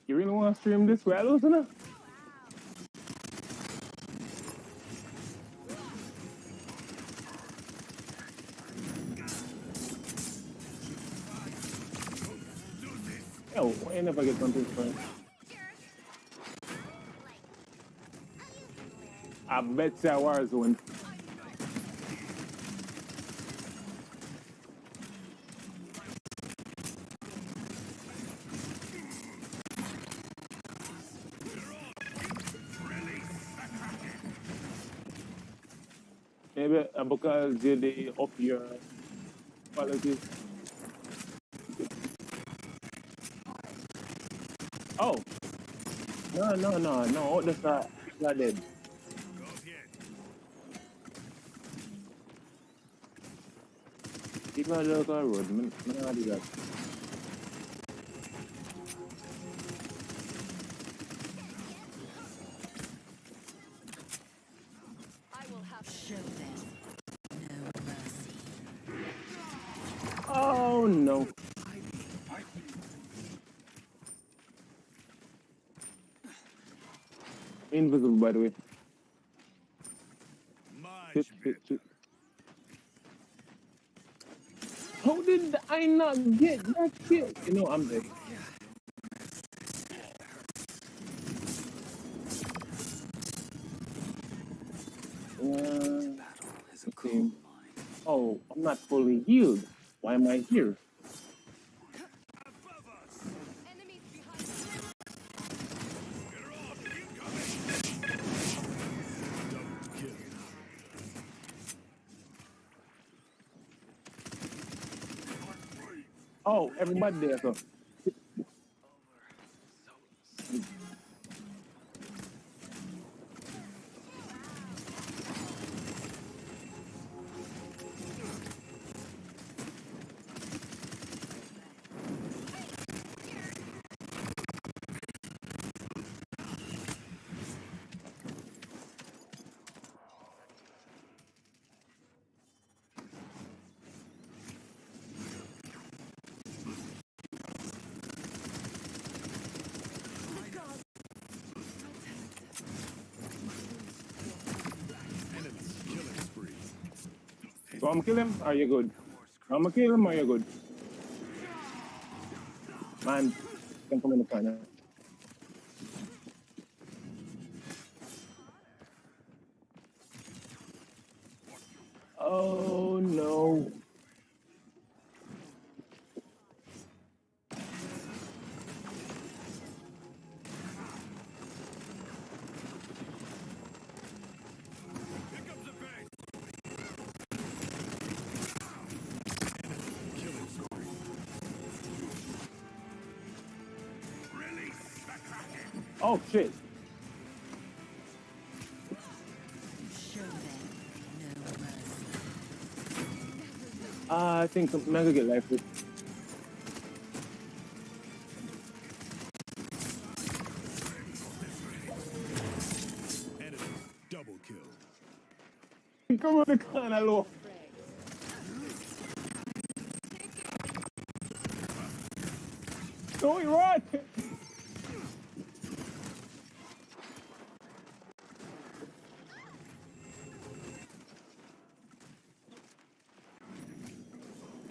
You really want to stream this way, losing it? Yo, I never get something fun. I bet you Warzone. Maybe because they up your quality. Oh, no, that's not dead. People are local road, man, I do that. I will have show them no mercy. Oh no. Invisible, by the way. Shit. How did I not get that kill? You know, I'm dead. Okay. Oh, I'm not fully healed. Why am I here? Enemies behind. Oh, everybody there, so. So I'm kill him, are you good? I'm gonna kill him, are you good? Man, can come in the corner. Oh no. Oh shit. Show them no mercy. I think I'm gonna get life with. Double kill. Come on the corner, low. No, he run!